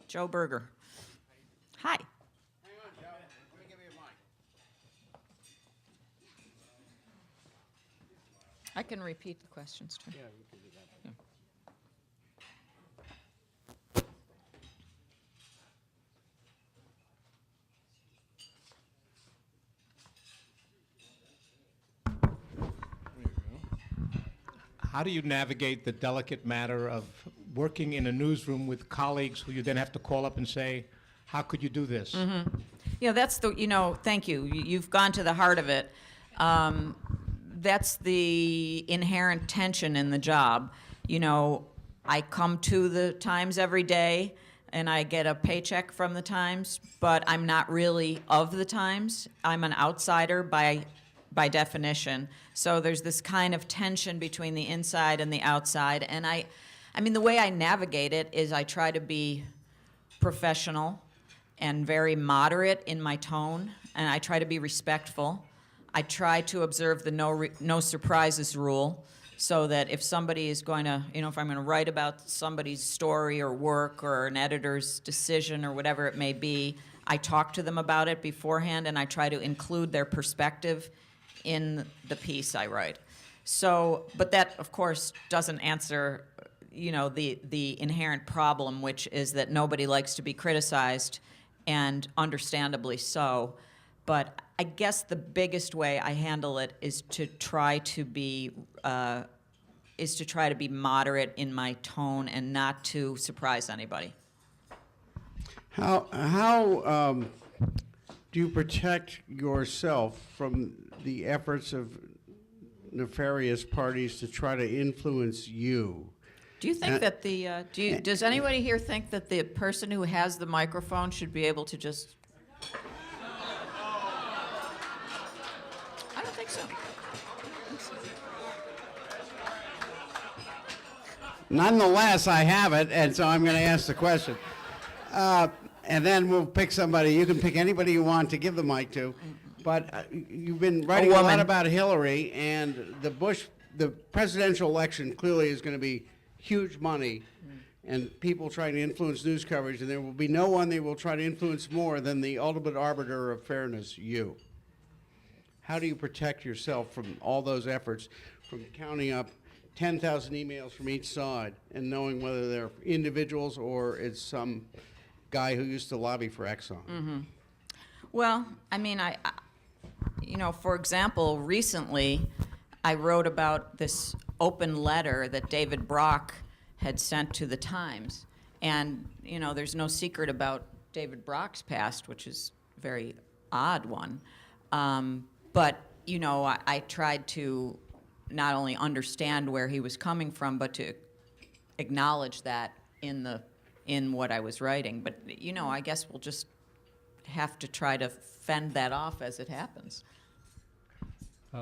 Joe Berger. Hi. Hang on, Joe. Let me give you a mic. I can repeat the questions too. Yeah, you can do that. How do you navigate the delicate matter of working in a newsroom with colleagues who you then have to call up and say, how could you do this? Yeah, that's the, thank you. You've gone to the heart of it. That's the inherent tension in the job. I come to the Times every day and I get a paycheck from the Times, but I'm not really of the Times. I'm an outsider by definition. So there's this kind of tension between the inside and the outside. And I mean, the way I navigate it is I try to be professional and very moderate in my tone, and I try to be respectful. I try to observe the no surprises rule, so that if somebody is going to, if I'm going to write about somebody's story or work or an editor's decision or whatever it may be, I talk to them about it beforehand, and I try to include their perspective in the piece I write. So, but that, of course, doesn't answer, the inherent problem, which is that nobody likes to be criticized, and understandably so. But I guess the biggest way I handle it is to try to be moderate in my tone and not to surprise anybody. How do you protect yourself from the efforts of nefarious parties to try to influence you? Do you think that does anybody here think that the person who has the microphone should be able to just? I don't think so. Nonetheless, I have it, and so I'm going to ask the question. And then we'll pick somebody. You can pick anybody you want to give the mic to. But you've been writing a lot about Hillary, and the presidential election clearly is going to be huge money, and people trying to influence news coverage, and there will be no one they will try to influence more than the ultimate arbiter of fairness, you. How do you protect yourself from all those efforts, from counting up 10,000 emails from each side and knowing whether they're individuals or it's some guy who used to lobby for Exxon? Mm-hmm. Well, I mean, for example, recently I wrote about this open letter that David Brock had sent to the Times. And, there's no secret about David Brock's past, which is a very odd one. But, I tried to not only understand where he was coming from, but to acknowledge that in what I was writing. But, I guess we'll just have to try to fend that off as it happens.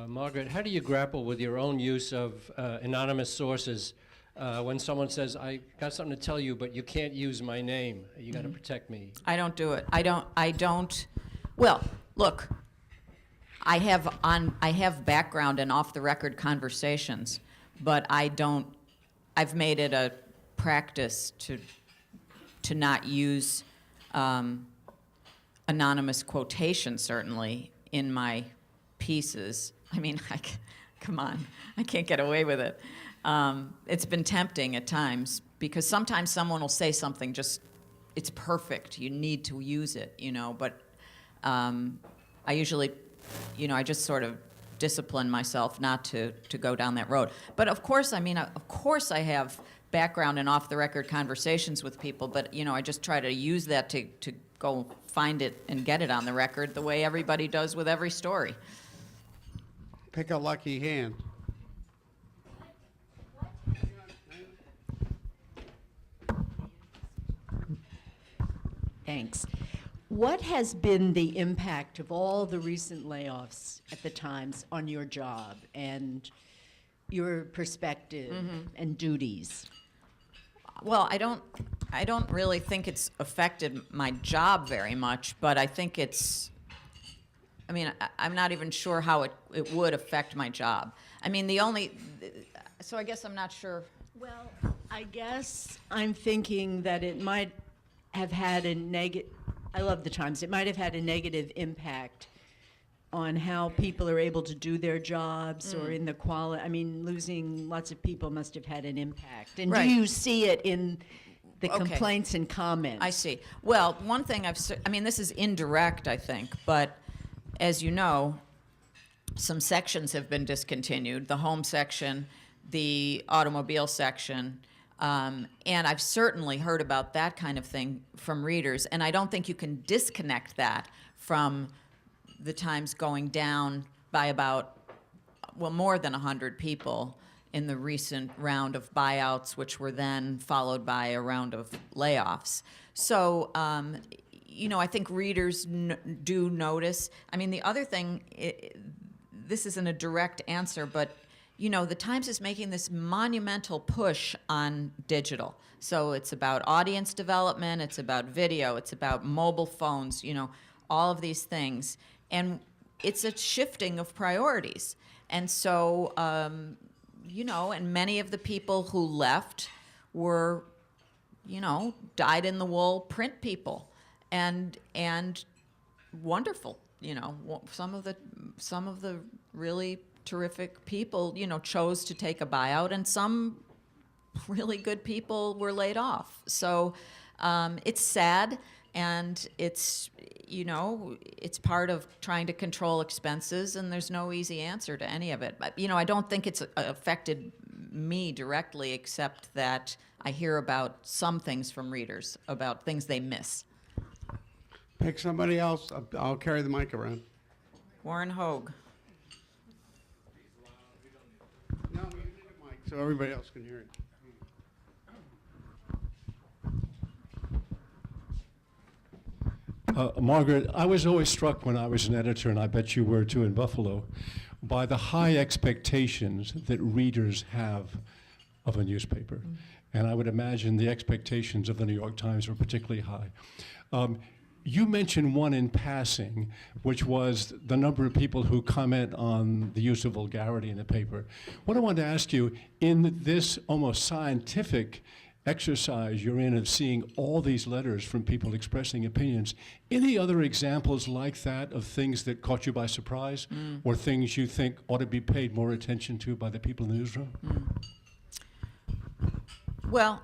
Margaret, how do you grapple with your own use of anonymous sources when someone says, I got something to tell you, but you can't use my name. You got to protect me. I don't do it. I don't. Well, look, I have background in off-the-record conversations, but I've made it a practice to not use anonymous quotation, certainly, in my pieces. I mean, come on, I can't get away with it. It's been tempting at times, because sometimes someone will say something it's perfect, you need to use it, but I usually, I just sort of discipline myself not to go down that road. But of course, I have background in off-the-record conversations with people, but, I just try to use that to go find it and get it on the record the way everybody does with every story. Pick a lucky hand. Thanks. What has been the impact of all the recent layoffs at the Times on your job and your perspective and duties? Well, I don't really think it's affected my job very much, but I think I'm not even sure how it would affect my job. I mean, so I guess I'm not sure. Well, I guess I'm thinking that it might have had a negative, I love the Times, it might have had a negative impact on how people are able to do their jobs or in the quality. I mean, losing lots of people must have had an impact. And Right. do you see it in the Okay. complaints and comments? I see. Well, one thing I mean, this is indirect, I think, but as you know, some sections have been discontinued, the home section, the automobile section, and I've certainly heard about that kind of thing from readers, and I don't think you can disconnect that from the Times going down by about, well, more than 100 people in the recent round of buyouts, which were then followed by a round of layoffs. So, you know, I think readers do notice. I mean, the other thing, this isn't a direct answer, but, you know, the Times is making this monumental push on digital. So it's about audience development, it's about video, it's about mobile phones, you know, all of these things. And it's a shifting of priorities. And so, you know, and many of the people who left were, you know, dyed-in-the-wool print people, and wonderful, you know, some of the really terrific people, you know, chose to take a buyout, and some really good people were laid off. So it's sad, and it's, you know, it's part of trying to control expenses, and there's no easy answer to any of it. But, you know, I don't think it's affected me directly, except that I hear about some things from readers, about things they miss. Pick somebody else. I'll carry the mic around. Warren Hogue. No, you need a mic so everybody else can hear it. Margaret, I was always struck when I was an editor, and I bet you were too in Buffalo, by the high expectations that readers have of a newspaper. Mm-hmm. And I would imagine the expectations of the New York Times were particularly high. You mentioned one in passing, which was the number of people who comment on the use of vulgarity in the paper. What I wanted to ask you, in this almost scientific exercise you're in of seeing all these letters from people expressing opinions, any other examples like that of things that caught you by surprise, or things you think ought to be paid more attention to by the people in the newsroom? Well,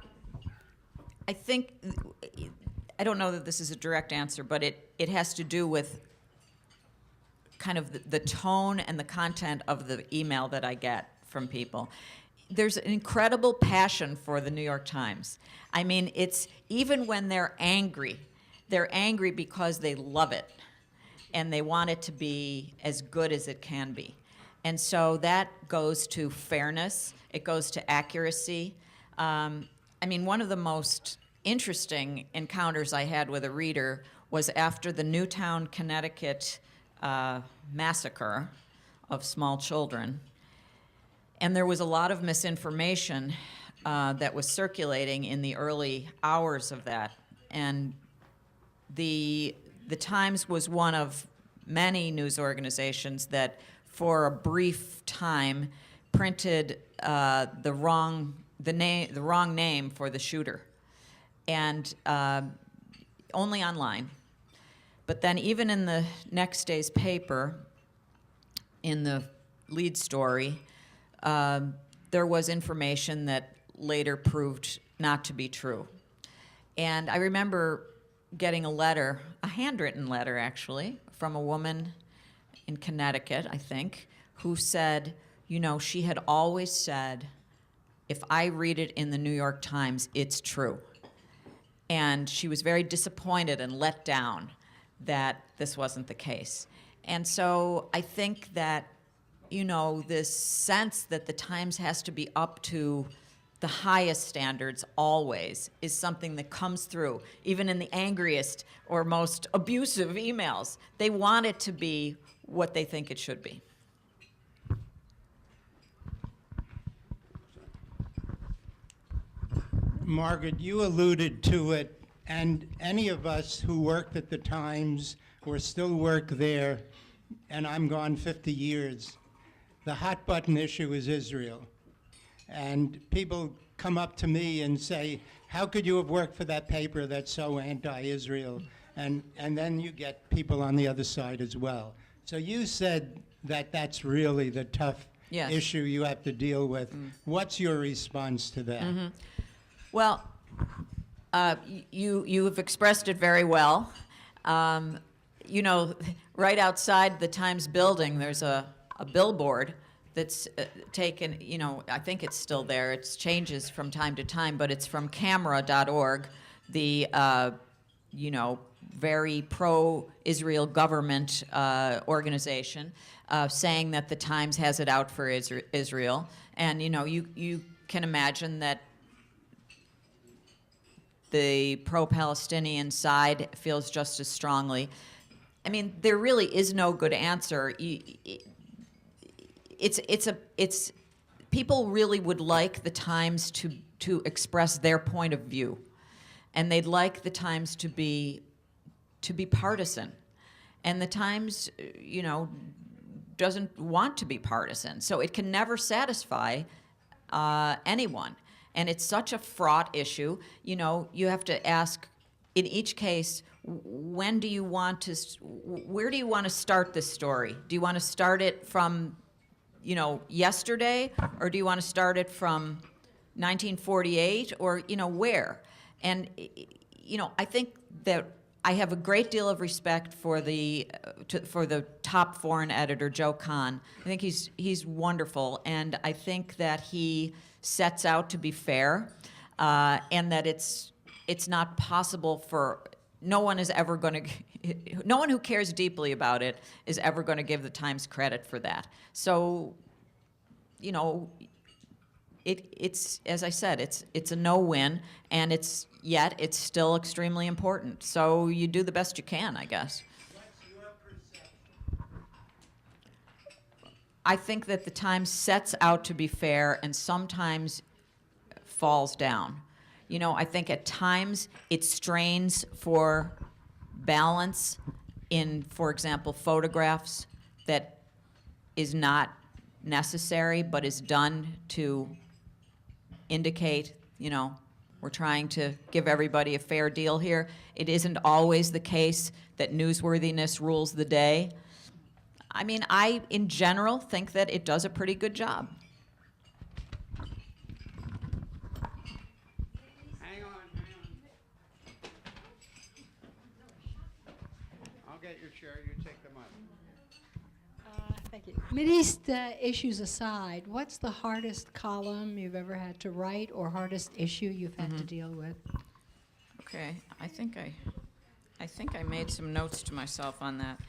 I think, I don't know that this is a direct answer, but it has to do with kind of the tone and the content of the email that I get from people. There's an incredible passion for the New York Times. I mean, it's, even when they're angry because they love it, and they want it to be as good as it can be. And so that goes to fairness, it goes to accuracy. I mean, one of the most interesting encounters I had with a reader was after the Newtown, Connecticut massacre of small children. And there was a lot of misinformation that was circulating in the early hours of that. And the Times was one of many news organizations that, for a brief time, printed the wrong name for the shooter, and only online. But then, even in the next day's paper, in the lead story, there was information that later proved not to be true. And I remember getting a letter, a handwritten letter actually, from a woman in Connecticut, I think, who said, you know, she had always said, if I read it in the New York Times, it's true. And she was very disappointed and let down that this wasn't the case. And so I think that, you know, this sense that the Times has to be up to the highest standards always is something that comes through, even in the angriest or most abusive emails. They want it to be what they think it should be. Margaret, you alluded to it, and any of us who worked at the Times or still work there, and I'm gone 50 years, the hot button issue is Israel. And people come up to me and say, how could you have worked for that paper that's so anti-Israel? And then you get people on the other side as well. So you said that that's really the tough Yes. issue you have to deal with. What's your response to that? Well, you have expressed it very well. You know, right outside the Times building, there's a billboard that's taken, you know, I think it's still there. It changes from time to time, but it's from camera.org, the, you know, very pro-Israel government organization, saying that the Times has it out for Israel. And, you know, you can imagine that the pro-Palestinian side feels just as strongly. I mean, there really is no good answer. It's people really would like the Times to express their point of view, and they'd like the Times to be partisan, and the Times, you know, doesn't want to be partisan, so it can never satisfy anyone. And it's such a fraught issue. You know, you have to ask, in each case, where do you want to start this story? Do you want to start it from, you know, yesterday, or do you want to start it from 1948, or, you know, where? And, you know, I think that I have a great deal of respect for the top foreign editor, Joe Kahn. I think he's wonderful, and I think that he sets out to be fair, and that it's not possible for no one who cares deeply about it is ever going to give the Times credit for that. So, you know, it's as I said, it's a no-win, and it's still extremely important. So you do the best you can, I guess. What's your perception? I think that the Times sets out to be fair and sometimes falls down. You know, I think at times it strains for balance in, for example, photographs that is not necessary but is done to indicate, you know, we're trying to give everybody a fair deal here. It isn't always the case that newsworthiness rules the day. I mean, I, in general, think that it does a pretty good job. Hang on. I'll get your chair, you take the mic. Thank you. Mideast issues aside, what's the hardest column you've ever had to write, or hardest issue you've had to deal with? Okay, I think I made some notes to myself on that.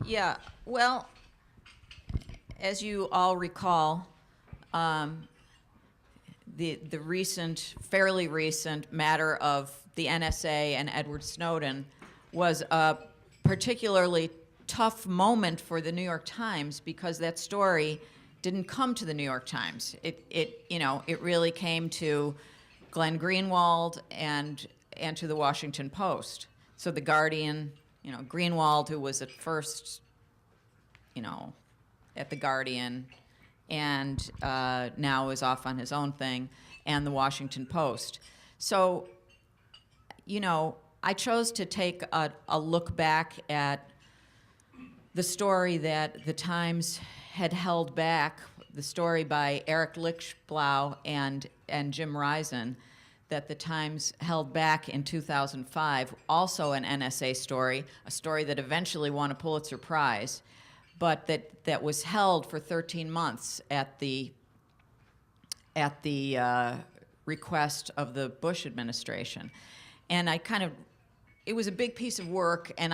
Yeah, well, as you all recall, the fairly recent matter of the NSA and Edward Snowden was a particularly tough moment for the New York Times, because that story didn't come to the New York Times. It really came to Glenn Greenwald and to the Washington Post. So the Guardian, you know, Greenwald, who was at first, you know, at the Guardian, and now is off on his own thing, and the Washington Post. So, you know, I chose to take a look back at the story that the Times had held back, the story by Eric Lichtblau and Jim Risen, that the Times held back in 2005, also an NSA story, a story that eventually won a Pulitzer Prize, but that was held for 13 months at the request of the Bush administration. And it was a big piece of work, and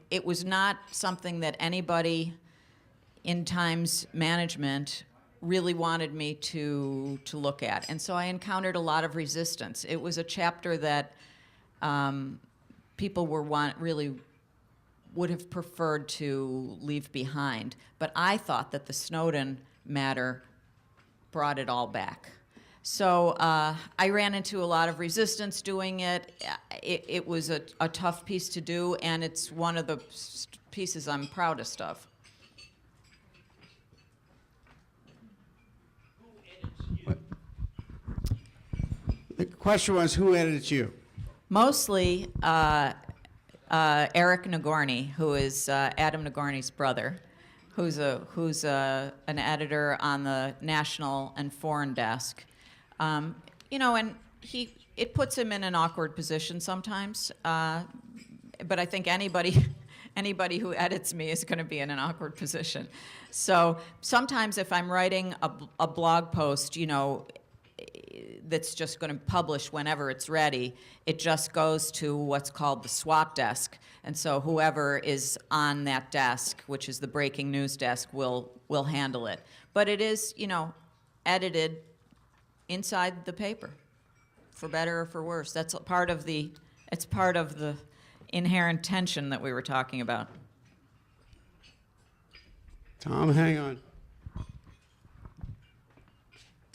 it was not something that anybody in Times management really wanted me to look at. And so I encountered a lot of resistance. It was a chapter that people really would have preferred to leave behind. But I thought that the Snowden matter brought it all back. So I ran into a lot of resistance doing it. It was a tough piece to do, and it's one of the pieces I'm proudest of. The question was, who edits you? Mostly Eric Nagorny, who is Adam Nagorny's brother, who's an editor on the national and foreign desk. And it puts him in an awkward position sometimes. But I think anybody who edits me is going to be in an awkward position. So sometimes if I'm writing a blog post, that's just going to publish whenever it's ready, it just goes to what's called the swap desk. And so whoever is on that desk, which is the breaking news desk, will handle it. But it is, edited inside the paper, for better or for worse. It's part of the inherent tension that we were talking about. Tom, hang on.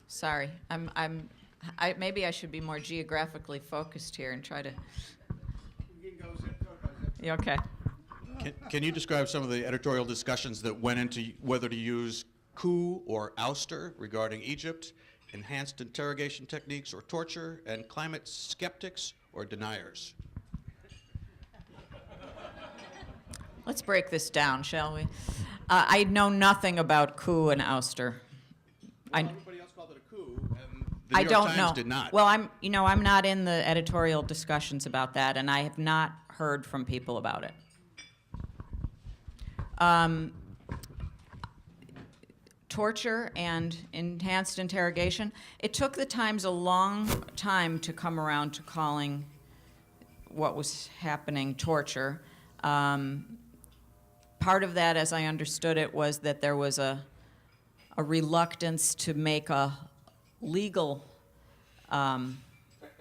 Sorry, maybe I should be more geographically focused here and try to. Yeah, okay. Can you describe some of the editorial discussions that went into whether to use coup or ouster regarding Egypt, enhanced interrogation techniques or torture, and climate skeptics or deniers? Let's break this down, shall we? I know nothing about coup and ouster. Everybody else called it a coup, and the I New York don't Times know. did not. Well, I'm not in the editorial discussions about that, and I have not heard from people about it. Torture and enhanced interrogation. It took the Times a long time to come around to calling what was happening torture. Part of that, as I understood it, was that there was a reluctance to make a legal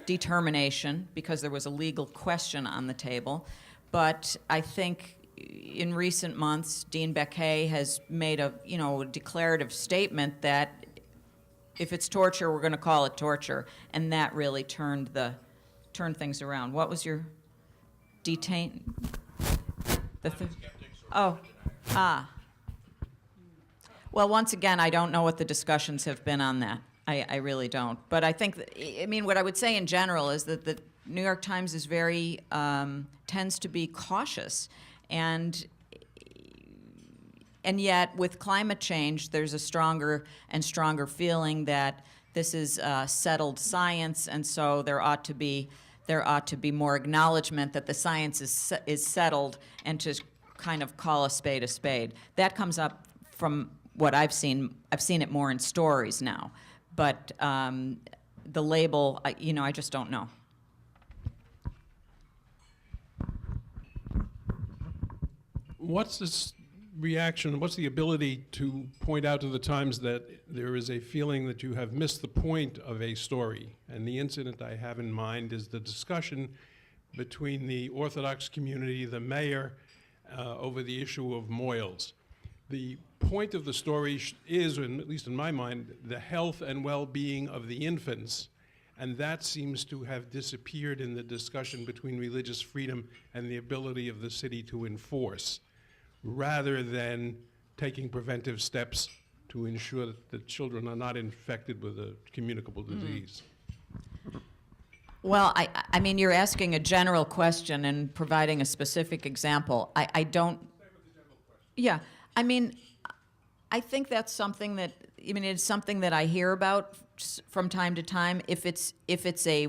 determination because there was a legal question on the table. But I think in recent months, Dean Baquet has made a declarative statement that if it's torture, we're going to call it torture, and that really turned things around. What was your Well, once again, I don't know what the discussions have been on that. I really don't. But I think, what I would say in general is that the New York Times is tends to be cautious. And yet, with climate change, there's a stronger and stronger feeling that this is settled science, and so there ought to be more acknowledgement that the science is settled, and to kind of call a spade a spade. That comes up from what I've seen. I've seen it more in stories now, but the label, I just don't know. What's this reaction, what's the ability to point out to the Times that there is a feeling that you have missed the point of a story? And the incident I have in mind is the discussion between the Orthodox community, the mayor, over the issue of Moyles. The point of the story is, at least in my mind, the health and well-being of the infants, and that seems to have disappeared in the discussion between religious freedom and the ability of the city to enforce, rather than taking preventive steps to ensure that the children are not infected with a communicable disease. Well, I mean, you're asking a general question and providing a specific example. I don't. Yeah, I mean, I think that's something that, it's something that I hear about from time to time. If it's a,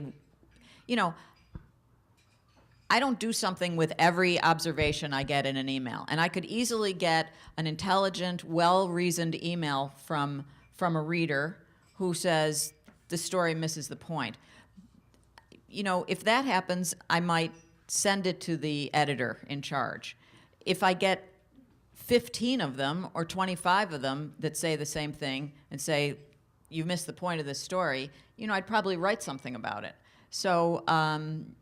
I don't do something with every observation I get in an email, and I could easily get an intelligent, well-reasoned email from a reader who says the story misses the point. If that happens, I might send it to the editor in charge. If I get 15 of them or 25 of them that say the same thing and say, you missed the point of this story, I'd probably write something about it. So, and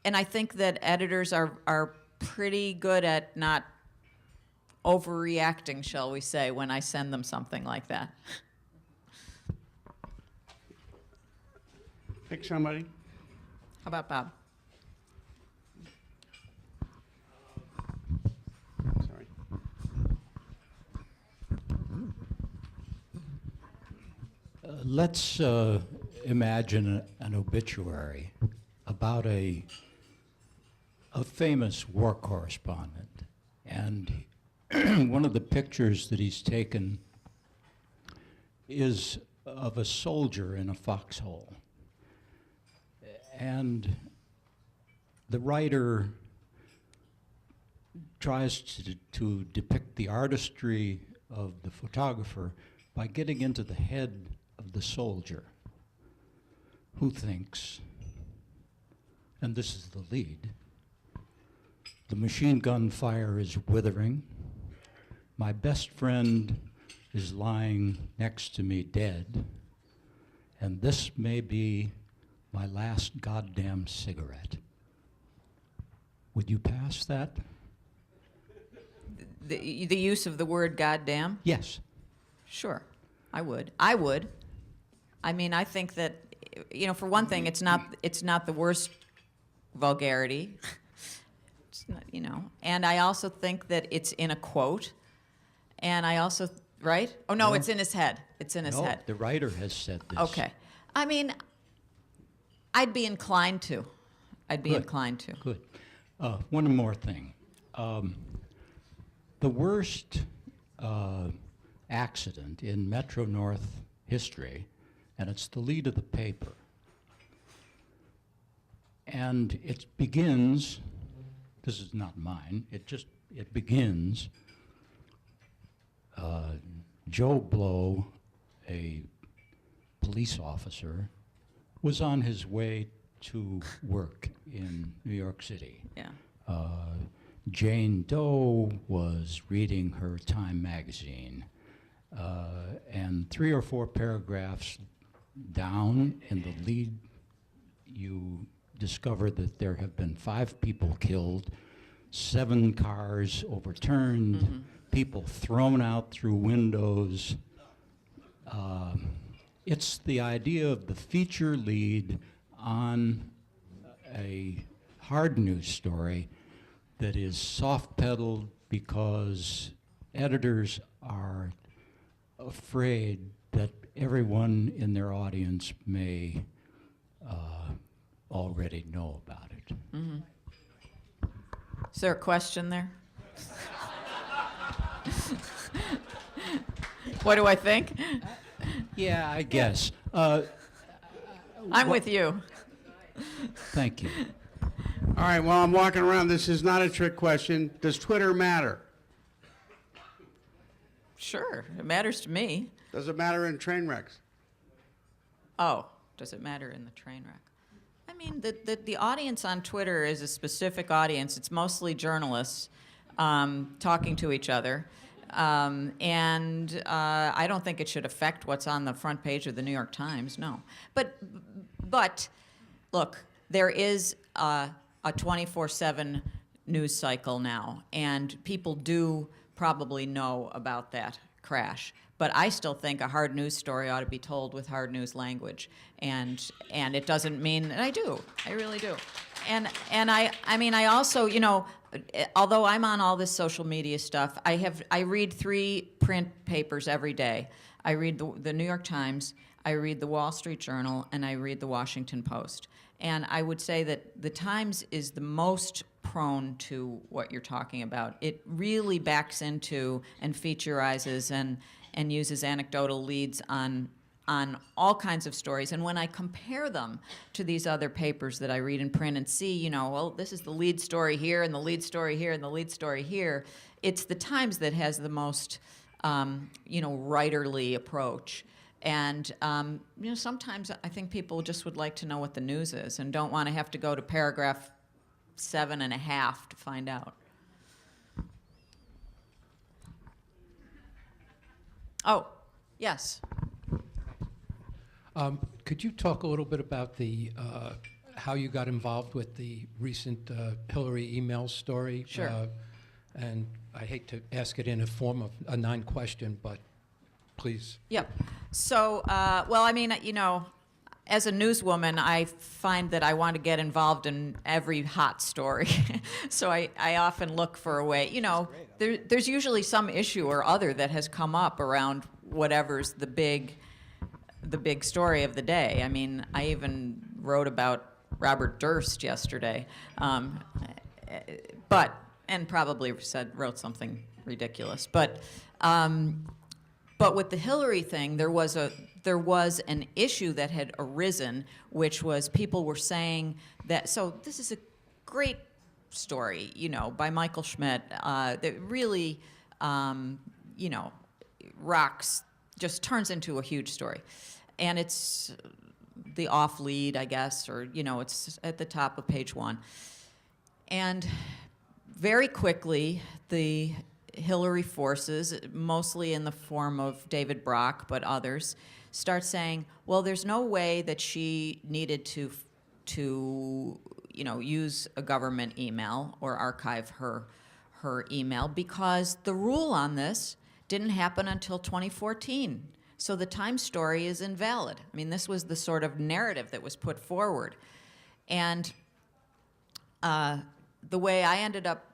I think that editors are pretty good at not overreacting, shall we say, when I send them something like that. Pick somebody. How about Bob? Sorry. Let's imagine an obituary about a famous war correspondent. And one of the pictures that he's taken is of a soldier in a foxhole. And the writer tries to depict the artistry of the photographer by getting into the head of the soldier, who thinks, and this is the lead, the machine gun fire is withering, my best friend is lying next to me dead, and this may be my last goddamn cigarette. Would you pass that? The use of the word goddamn? Yes. Sure, I would. I would. I mean, I think that, for one thing, it's not the worst vulgarity. It's not, and I also think that it's in a quote, and I also, right? Oh, no, it's in his head. It's in his No, head. the writer has said this. Okay. I mean, I'd be inclined to. Good. Good. One more thing. The worst accident in Metro-North history, and it's the lead of the paper. And it begins, this is not mine, it begins, Joe Blow, a police officer, was on his way to work in New York City. Yeah. Jane Doe was reading her Time magazine, and 3 or 4 paragraphs down in the lead, you discover that there have been 5 people killed, 7 cars overturned, people thrown out through windows. It's the idea of the feature lead on a hard news story that is soft-pedaled because editors are afraid that everyone in their audience may already know about it. Mm-hmm. Is there a question there? What do I think? Yeah, I guess. I'm with you. Thank you. All right, while I'm walking around, this is not a trick question. Does Twitter matter? Sure, it matters to me. Does it matter in train wrecks? Oh, does it matter in the train wreck? I mean, the audience on Twitter is a specific audience. It's mostly journalists talking to each other. And I don't think it should affect what's on the front page of the New York Times, no. But look, there is a 24/7 news cycle now, and people do probably know about that crash. But I still think a hard news story ought to be told with hard news language, and it doesn't mean, and I do, I really do, and I mean I also, although I'm on all this social media stuff, I read 3 print papers every day. I read the New York Times, I read the Wall Street Journal, and I read the Washington Post. And I would say that the Times is the most prone to what you're talking about. It really backs into and featurizes and uses anecdotal leads on all kinds of stories. And when I compare them to these other papers that I read in print and see, well, this is the lead story here and the lead story here and the lead story here, it's the Times that has the most, writerly approach. And, sometimes I think people just would like to know what the news is and don't want to have to go to paragraph 7.5 to find out. Oh, yes. Could you talk a little bit about the how you got involved with the recent Hillary email story? Sure. And I hate to ask it in a form of a non-question, but please. Yep. So, well, I mean, as a newswoman, I find that I want to get involved in every hot story. So I often look for a way, there's usually some issue or other that has come up around whatever's the big the big story of the day. I mean, I even wrote about Robert Durst yesterday, and probably wrote something ridiculous. But with the Hillary thing, there was an issue that had arisen, which was people were saying that. So this is a great story, by Michael Schmidt, that really, rocks, just turns into a huge story. And it's the off lead, I guess, or, it's at the top of page 1. And very quickly, the Hillary forces, mostly in the form of David Brock, but others, start saying, well, there's no way that she needed to use a government email or archive her email, because the rule on this didn't happen until 2014. So the Times story is invalid. I mean, this was the sort of narrative that was put forward. And the way I ended up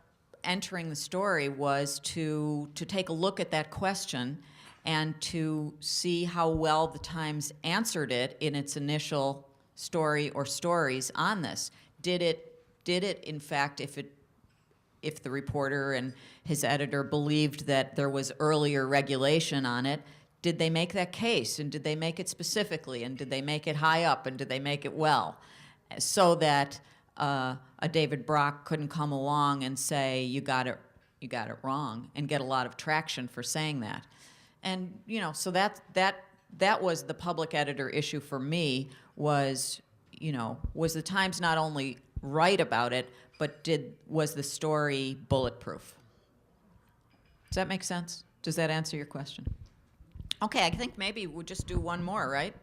entering the story was to take a look at that question and to see how well the Times answered it in its initial story or stories on this. Did it in fact, if the reporter and his editor believed that there was earlier regulation on it, did they make that case, and did they make it specifically, and did they make it high up, and did they make it well, so that a David Brock couldn't come along and say you got it wrong, and get a lot of traction for saying that. And so that was the public editor issue for me, was the Times not only right about it, but was the story bulletproof? Does that make sense? Does that answer your question? Okay, I think maybe we'll just do one more, right?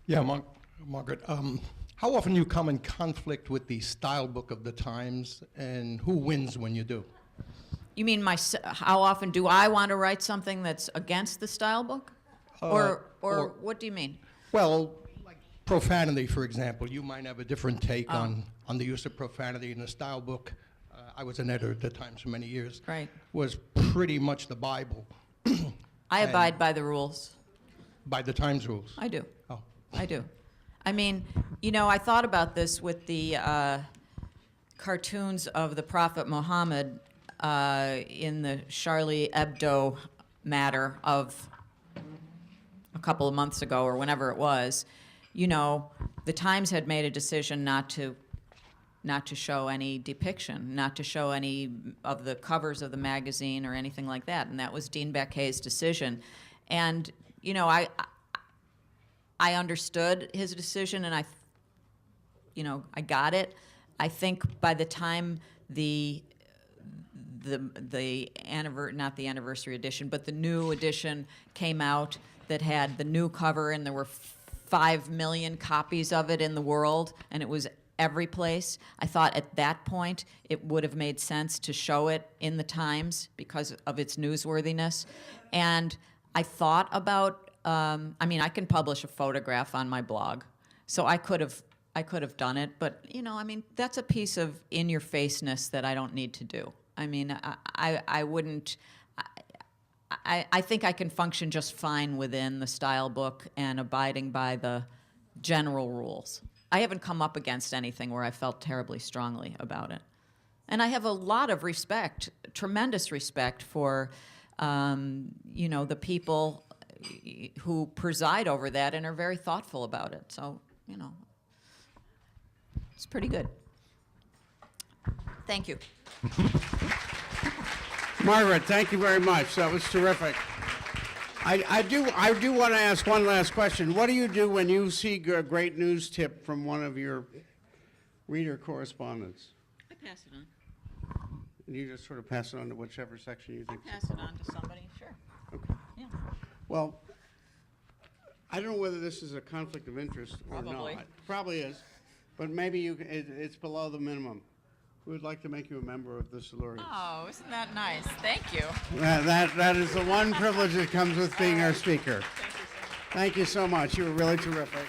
Yeah, Margaret, how often do you come in conflict with the style book of the Times, and who wins when you do? You mean how often do I want to write something that's against the style book? Or what do you mean? Well, like profanity, for example. You might have a different take on the use of profanity in the style book. I was an editor at the Times for many years. Right. Was pretty much the Bible. I abide by the rules. By the Times rules? I do. Oh. I do. I mean, I thought about this with the cartoons of the Prophet Muhammad in the Charlie Hebdo matter of a couple of months ago, or whenever it was. The Times had made a decision not to show any depiction, not to show any of the covers of the magazine or anything like that, and that was Dean Baquet's decision. And I understood his decision, and I got it. I think by the time not the anniversary edition, but the new edition came out that had the new cover, and there were 5 million copies of it in the world, and it was every place. I thought at that point it would have made sense to show it in the Times because of its newsworthiness. And I thought about, I can publish a photograph on my blog, so I could have done it, but that's a piece of in-your-faceness that I don't need to do. I wouldn't. I think I can function just fine within the style book and abiding by the general rules. I haven't come up against anything where I felt terribly strongly about it. And I have a lot of respect, tremendous respect for, the people who preside over that and are very thoughtful about it. So, it's pretty good. Thank you. Margaret, thank you very much. That was terrific. I do want to ask one last question. What do you do when you see a great news tip from one of your reader correspondents? I pass it on. And you just sort of pass it on to whichever section you think. I pass it on to somebody, sure. Okay. Yeah. Well, I don't know whether this is a conflict of interest or Probably. not. Probably is, but maybe it's below the minimum. We would like to make you a member of the Silurians. Oh, isn't that nice? Thank you. That is the one privilege that comes with being our speaker. Thank you so much. You were really terrific.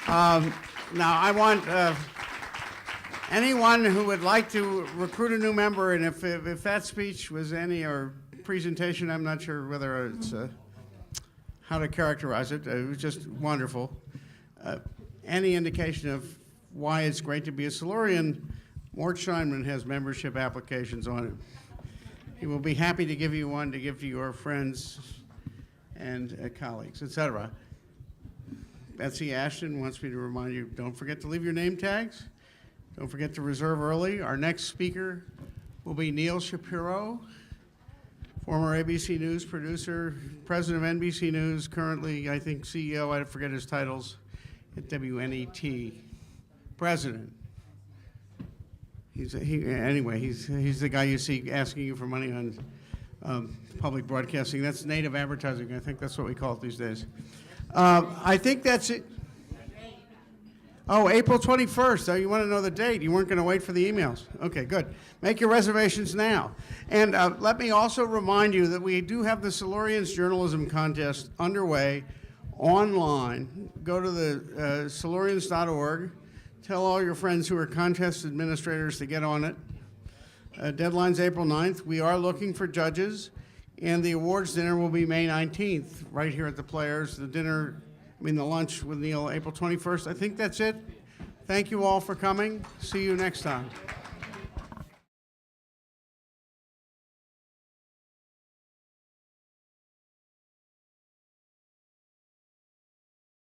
Now, I want anyone who would like to recruit a new member, and if that speech was or presentation, I'm not sure whether it's how to characterize it. It was just wonderful. Any indication of why it's great to be a Silurian, Mort Steinman has membership applications on it. He will be happy to give you one to give to your friends and colleagues, etc. Betsy Ashton wants me to remind you, don't forget to leave your name tags. Don't forget to reserve early. Our next speaker will be Neil Shapiro, former ABC News producer, president of NBC News, currently, I think, CEO, I forget his titles, at WNET. President. He's the guy you see asking you for money on public broadcasting. That's native advertising. I think that's what we call it these days. I think that's it. Oh, April 21st. Oh, you want to know the date. You weren't going to wait for the emails. Okay, good. Make your reservations now. And let me also remind you that we do have the Silurians Journalism Contest underway online. Go to the silurians.org. Tell all your friends who are contest administrators to get on it. Deadline's April 9th. We are looking for judges, and the awards dinner will be May 19th, right here at the Players. The lunch with Neil, April 21st. I think that's it. Thank you all for coming. See you next time.